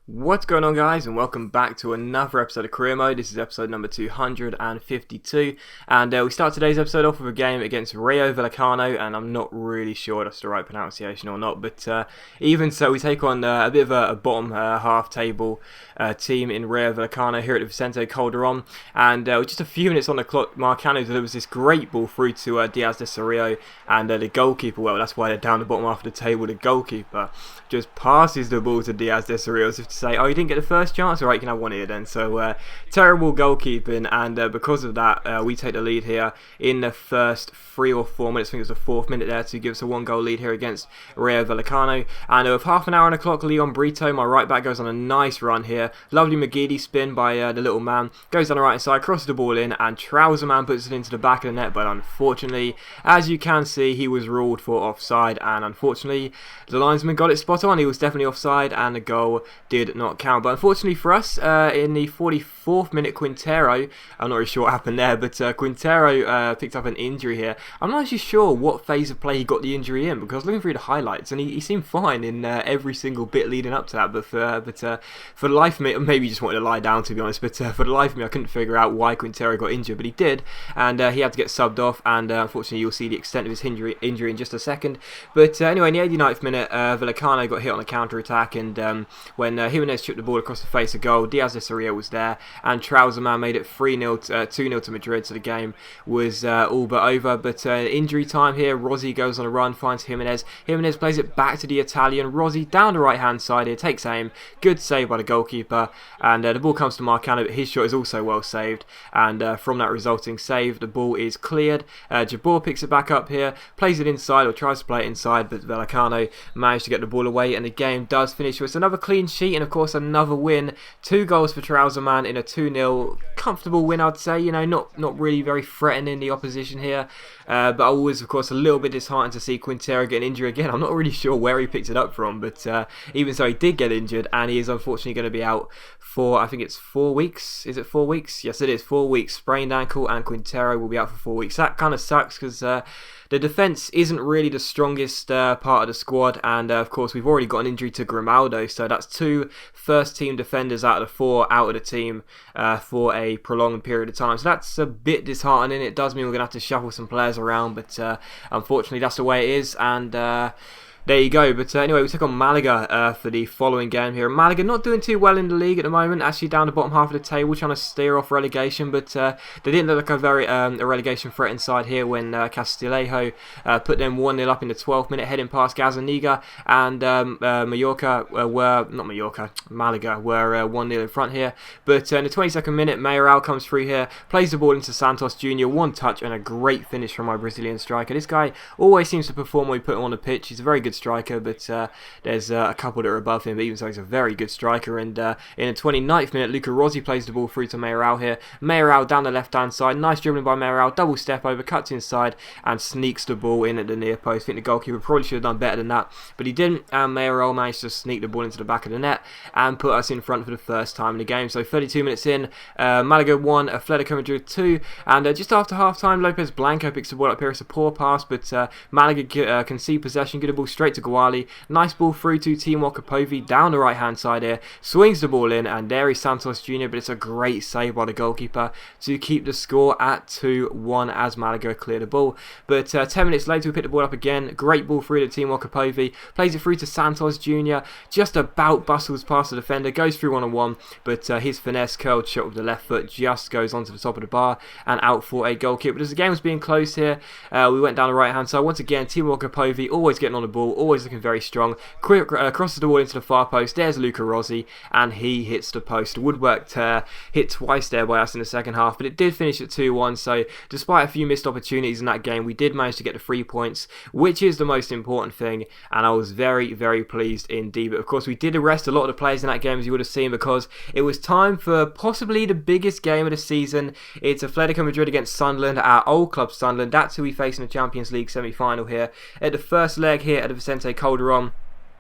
What's going on, guys, and welcome back to another episode of Career Mode. This is episode number 252, and we start today's episode off with a game against Rayo Vallecano, and I'm not really sure that's the right pronunciation or not, but even so, we take on a bit of a bottom half table team in Rayo Vallecano here at the Vicente Calderon, and with just a few minutes on the clock, Marcano delivers this great ball through to Diaz de Cerrillo, and the goalkeeper, well, that's why they're down the bottom half of the table. The goalkeeper just passes the ball to Diaz de Cerrillo as if to say, oh, you didn't get the first chance? Alright, you can have one here then. So, terrible goalkeeping, and because of that, we take the lead here in the first 3 or 4 minutes. I think it was the 4th minute there to give us a 1-goal lead here against Rayo Vallecano. And with half an hour on the clock, Leon Brito, my right back, goes on a nice run here. Lovely McGeady spin by the little man. Goes down the right side, crosses the ball in, and Trouser Man puts it into the back of the net. But unfortunately, as you can see, he was ruled for offside, and unfortunately, the linesman got it spot on. He was definitely offside, and the goal did not count. But unfortunately for us, in the 44th minute, Quintero, I'm not really sure what happened there, but Quintero picked up an injury here. I'm not actually sure what phase of play he got the injury in, because I was looking through the highlights and he seemed fine in every single bit leading up to that. But for the life of me, maybe he just wanted to lie down, to be honest. But for the life of me, I couldn't figure out why Quintero got injured, but he did, and he had to get subbed off. And unfortunately, you'll see the extent of his injury in just a second. But anyway, in the 89th minute, Vallecano got hit on a counter attack, and when Jimenez chipped the ball across the face of goal, Diaz de Cerrillo was there, and Trouser Man made it 2-0 to Madrid, so the game was all but over. But injury time here, Rossi goes on a run, finds Jimenez. Jimenez plays it back to the Italian. Rossi down the right hand side here, takes aim, good save by the goalkeeper, and the ball comes to Marcano, but his shot is also well saved, and from that resulting save, the ball is cleared. Jabor picks it back up here, plays it inside, or tries to play it inside, but Vallecano managed to get the ball away, and the game does finish with another clean sheet, and of course another win. 2 goals for Trouser Man in a 2-0 comfortable win, I'd say. You know, not really very threatening the opposition here, but I was of course a little bit disheartened to see Quintero get an injury again. I'm not really sure where he picked it up from, but even so, he did get injured, and he is unfortunately going to be out for, I think it's 4 weeks. Is it 4 weeks? Yes, it is 4 weeks. Sprained ankle, and Quintero will be out for 4 weeks. That kind of sucks, because the defence isn't really the strongest part of the squad, and of course we've already got an injury to Grimaldo, so that's 2 first-team defenders out of the 4 out of the team for a prolonged period of time. So that's a bit disheartening. It does mean we're going to have to shuffle some players around, but unfortunately that's the way it is, and there you go. But anyway, we took on Malaga for the following game here. Malaga not doing too well in the league at the moment, actually down the bottom half of the table, trying to steer off relegation, but they didn't look like a very a relegation threat inside here when Castillejo put them 1-0 up in the 12th minute, heading past Gazaniga, and Malaga were 1-0 in front here. But in the 22nd minute, Mayoral comes through here, plays the ball into Santos Jr., one touch and a great finish from my Brazilian striker. This guy always seems to perform when we put him on the pitch. He's a very good striker, but there's a couple that are above him, but even so, he's a very good striker. And in the 29th minute, Luca Rossi plays the ball through to Mayoral here. Mayoral down the left hand side, nice dribbling by Mayoral, double step over, cuts inside and sneaks the ball in at the near post. I think the goalkeeper probably should have done better than that, but he didn't, and Mayoral managed to sneak the ball into the back of the net and put us in front for the first time in the game. So 32 minutes in, Malaga 1, Atletico Madrid 2, and just after half time, Lopez Blanco picks the ball up here. It's a poor pass, but Malaga concede possession, get the ball straight to Guali. Nice ball through to Timur Kapovi down the right hand side here. Swings the ball in, and there is Santos Jr., but it's a great save by the goalkeeper to keep the score at 2-1 as Malaga clear the ball. But 10 minutes later, we pick the ball up again. Great ball through to Timur Kapovi. Plays it through to Santos Jr. Just about bustles past the defender. Goes through 1-on-1, but his finesse curled shot with the left foot just goes onto the top of the bar and out for a goal kick. But as the game was being close here, we went down the right hand side. Once again, Timur Kapovi always getting on the ball, always looking very strong. Quick crosses the ball into the far post. There's Luca Rossi, and he hits the post. Woodwork hit twice there by us in the second half, but it did finish at 2-1. So despite a few missed opportunities in that game, we did manage to get the 3 points, which is the most important thing, and I was very, very pleased indeed. But of course, we did arrest a lot of the players in that game, as you would have seen, because it was time for possibly the biggest game of the season. It's Atletico Madrid against Sunderland, our old club Sunderland. That's who we face in the Champions League semi-final here at the first leg here at the Vicente Calderon.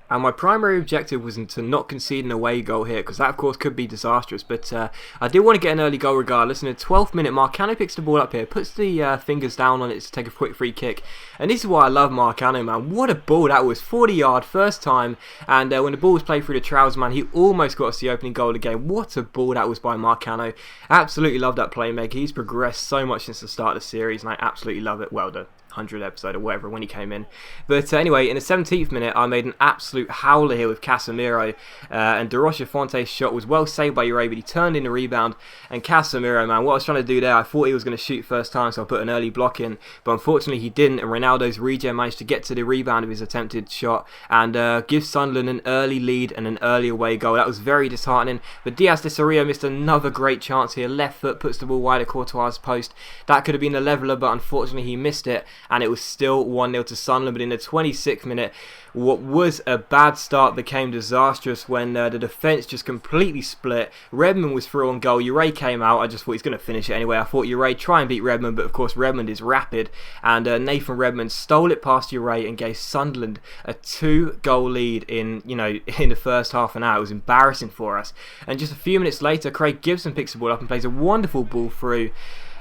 And my primary objective was to not concede an away goal here, because that of course could be disastrous, but I did want to get an early goal regardless. In the 12th minute, Marcano picks the ball up here, puts the fingers down on it to take a quick free kick, and this is why I love Marcano, man. What a ball that was, 40-yard, first time, and when the ball was played through the trousers, man, he almost got us the opening goal of the game. What a ball that was by Marcano. Absolutely love that playmaker. He's progressed so much since the start of the series, and I absolutely love it. Well done. 100th episode or whatever when he came in. But anyway, in the 17th minute, I made an absolute howler here with Casemiro, and De Rocha Fonte's shot was well saved by Ure, but he turned in the rebound, and Casemiro, man, what I was trying to do there, I thought he was going to shoot first time, so I put an early block in, but unfortunately he didn't, and Ronaldo's regen managed to get to the rebound of his attempted shot, and give Sunderland an early lead and an early away goal. That was very disheartening, but Diaz de Soria missed another great chance here. Left foot puts the ball wide of Courtois' post. That could have been a leveller, but unfortunately he missed it, and it was still 1-0 to Sunderland. But in the 26th minute, what was a bad start became disastrous when the defence just completely split. Redmond was through on goal. Ure came out. I just thought he's going to finish it anyway. I thought Ure try and beat Redmond, but of course Redmond is rapid, and Nathan Redmond stole it past Ure and gave Sunderland a 2-goal lead in the first half an hour. It was embarrassing for us. And just a few minutes later, Craig Gibson picks the ball up and plays a wonderful ball through.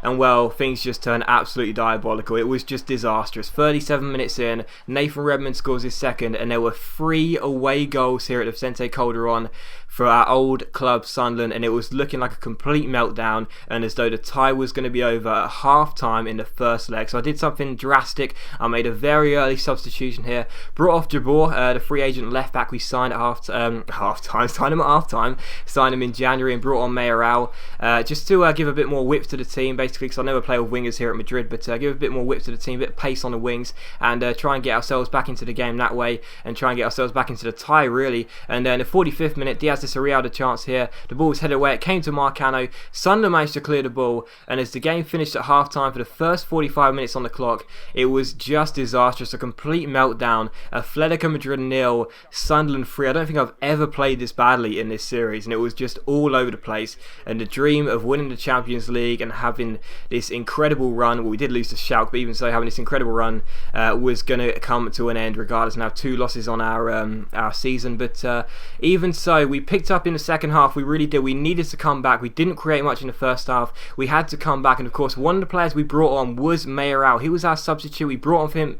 And well, things just turned absolutely diabolical. It was just disastrous. 37 minutes in, Nathan Redmond scores his second, and there were 3 away goals here at the Vicente Calderon for our old club Sunderland, and it was looking like a complete meltdown, and as though the tie was going to be over at half time in the first leg. So I did something drastic. I made a very early substitution here, brought off Jabor, the free agent left back we signed at signed him at half time, signed him in January, and brought on Mayoral, just to give a bit more width to the team, basically, because I never play with wingers here at Madrid, but give a bit more width to the team, a bit of pace on the wings, and try and get ourselves back into the game that way, and try and get ourselves back into the tie, really. And in the 45th minute, Diaz de Soria had a chance here. The ball was headed away. It came to Marcano. Sunderland managed to clear the ball, and as the game finished at half time for the first 45 minutes on the clock, it was just disastrous. A complete meltdown. Atletico Madrid 0, Sunderland 3. I don't think I've ever played this badly in this series, and it was just all over the place. And the dream of winning the Champions League and having this incredible run, well, we did lose to Schalke, but even so, having this incredible run was going to come to an end regardless. Now 2 losses on our season, but even so, we picked up in the second half. We really did. We needed to come back. We didn't create much in the first half. We had to come back, and of course one of the players we brought on was Mayoral. He was our substitute. We brought him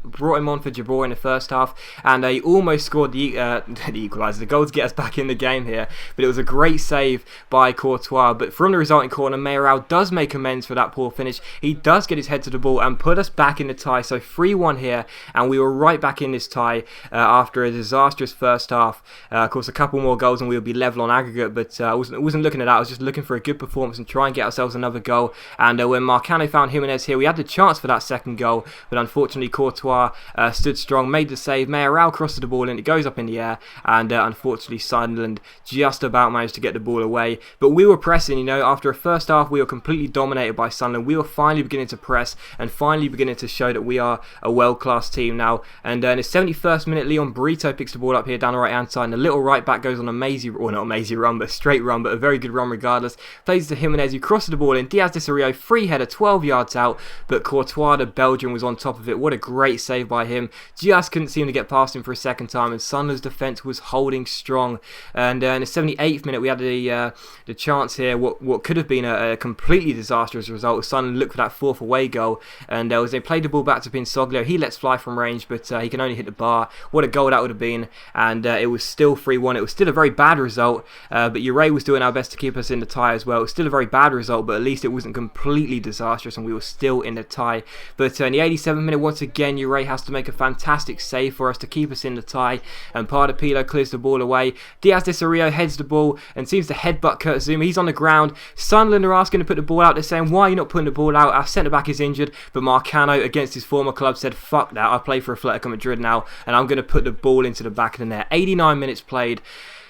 on for Jabor in the first half, and he almost scored the equaliser, the goal to get us back in the game here, but it was a great save by Courtois. But from the resulting corner, Mayoral does make amends for that poor finish. He does get his head to the ball and put us back in the tie. So 3-1 here, and we were right back in this tie after a disastrous first half. Of course, a couple more goals and we would be level on aggregate, but I wasn't looking at that. I was just looking for a good performance and try and get ourselves another goal. And when Marcano found Jimenez here, we had the chance for that second goal, but unfortunately Courtois stood strong, made the save. Mayoral crosses the ball and it goes up in the air, and unfortunately Sunderland just about managed to get the ball away. But we were pressing, after a first half we were completely dominated by Sunderland. We were finally beginning to press and finally beginning to show that we are a world-class team now. And in the 71st minute, Leon Brito picks the ball up here down the right-hand side, and the little right back goes on a straight run, but a very good run regardless. Plays to Jimenez, who crosses the ball in. Diaz de Soria, free header, 12 yards out, but Courtois, the Belgian, was on top of it. What a great save by him. Just couldn't seem to get past him for a second time, and Sunderland's defence was holding strong. And in the 78th minute, we had the chance here, what could have been a completely disastrous result. Sunderland looked for that 4th away goal, and as they played the ball back to Pinsoglio, he lets fly from range, but he can only hit the bar. What a goal that would have been, and it was still 3-1. It was still a very bad result, but Ure was doing our best to keep us in the tie as well. It was still a very bad result, but at least it wasn't completely disastrous and we were still in the tie. But in the 87th minute, once again, Ure has to make a fantastic save for us to keep us in the tie, and Pardapilo clears the ball away. Diaz de Soria heads the ball and seems to headbutt Kurt Zouma. He's on the ground. Sunderland are asking to put the ball out. They're saying, why are you not putting the ball out? Our centre-back is injured, but Marcano, against his former club, said, fuck that, I play for Atletico Madrid now, and I'm going to put the ball into the back of the net. 89 minutes played.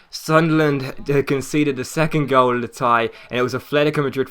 Sunderland conceded the second goal of the tie, and it was Atletico Madrid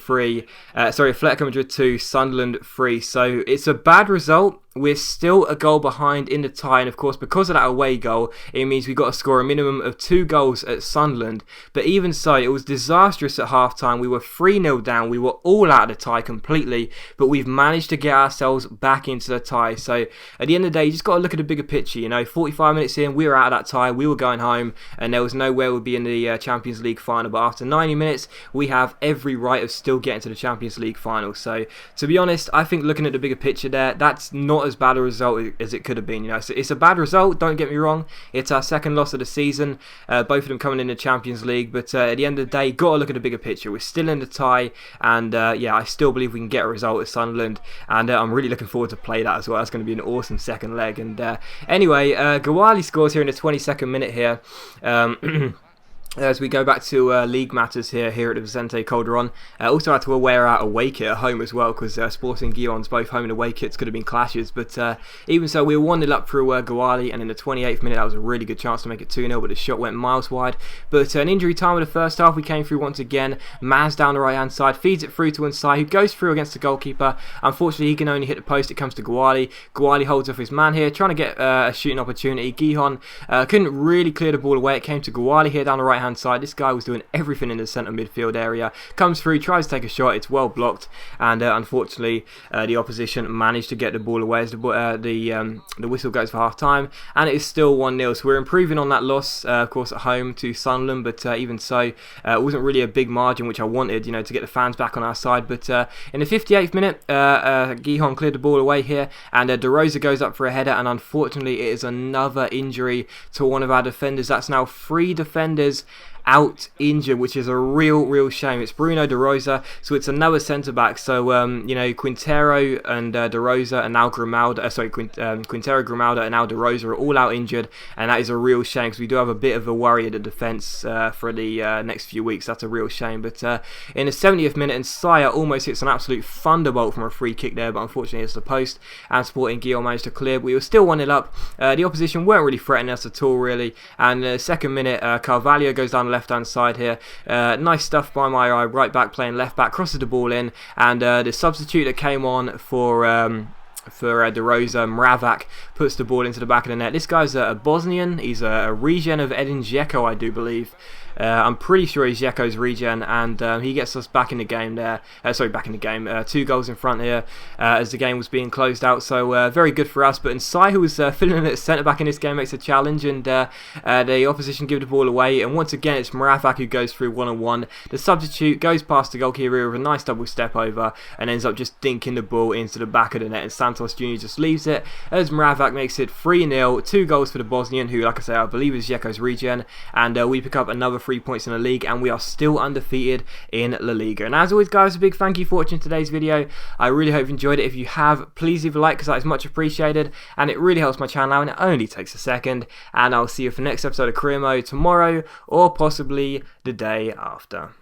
2, Sunderland 3. So it's a bad result. we're still a goal behind in the tie, and of course because of that away goal it means we've got to score a minimum of 2 goals at Sunderland. But even so, it was disastrous at half time. We were 3-0 down, we were all out of the tie completely, but we've managed to get ourselves back into the tie. So at the end of the day, you just got to look at the bigger picture. 45 minutes in, we were out of that tie, we were going home, and there was no way we'd be in the Champions League final. But after 90 minutes, we have every right of still getting to the Champions League final. So to be honest, I think looking at the bigger picture there, that's not as bad a result as it could have been. It's a bad result, don't get me wrong. It's our second loss of the season, both of them coming in the Champions League, but at the end of the day, got to look at the bigger picture. We're still in the tie, and I still believe we can get a result at Sunderland, and I'm really looking forward to play that as well. That's going to be an awesome second leg. And anyway, Gawali scores here in the 22nd minute here. As we go back to league matters here at the Vicente Calderon. Also had to wear out away kit at home as well, because Sporting Gijon's both home and away kits could have been clashes. But even so, we were 1-0 up through Gawali, and in the 28th minute that was a really good chance to make it 2-0, but the shot went miles wide. But an injury time of the first half, we came through once again. Maz down the right hand side, feeds it through to Nsai, who goes through against the goalkeeper. Unfortunately, he can only hit the post. It comes to Gawali. Gawali holds off his man here, trying to get a shooting opportunity. Gijon couldn't really clear the ball away. It came to Gawali here down the right hand side. This guy was doing everything in the centre midfield area. Comes through, tries to take a shot, it's well blocked, and unfortunately the opposition managed to get the ball away as the whistle goes for half time, and it is still 1-0. So we're improving on that loss, of course, at home to Sunderland, but even so, it wasn't really a big margin, which I wanted, to get the fans back on our side. But in the 58th minute, Gijon cleared the ball away here, and De Rosa goes up for a header, and unfortunately it is another injury to one of our defenders. That's now 3 defenders out injured, which is a real shame. It's Bruno De Rosa, so it's another centre back. So Quintero and De Rosa and now Grimaldo, Quintero, Grimaldo and now De Rosa are all out injured, and that is a real shame, because we do have a bit of a worry at the defence for the next few weeks. That's a real shame. But in the 70th minute, and Saya almost hits an absolute thunderbolt from a free kick there, but unfortunately it's the post, and Sporting Gijon managed to clear. But we were still 1-0 up. The opposition weren't really threatening us at all, really. And the second minute, Carvalho goes down the left hand side here. Nice stuff by my eye. Right back playing left back, crosses the ball in, and the substitute that came on for De Rosa, Mravak, puts the ball into the back of the net. This guy's a Bosnian. He's a regen of Edin Dzeko, I do believe. I'm pretty sure he's Dzeko's regen, and he gets us back in the game there. Back in the game. 2 goals in front here as the game was being closed out. So very good for us. But Nsai, who was filling in at centre back in this game, makes a challenge, and the opposition give the ball away. And once again, it's Mravak who goes through 1-on-1. The substitute goes past the goalkeeper with a nice double step over, and ends up just dinking the ball into the back of the net. And Santos Jr. just leaves it as Mravak makes it 3-0. 2 goals for the Bosnian, who, like I say, I believe is Dzeko's regen. And we pick up another 3 points in the league, and we are still undefeated in La Liga. And as always, guys, a big thank you for watching today's video. I really hope you enjoyed it. If you have, please leave a like, because that is much appreciated, and it really helps my channel out, and it only takes a second. And I'll see you for the next episode of Career Mode tomorrow, or possibly the day after.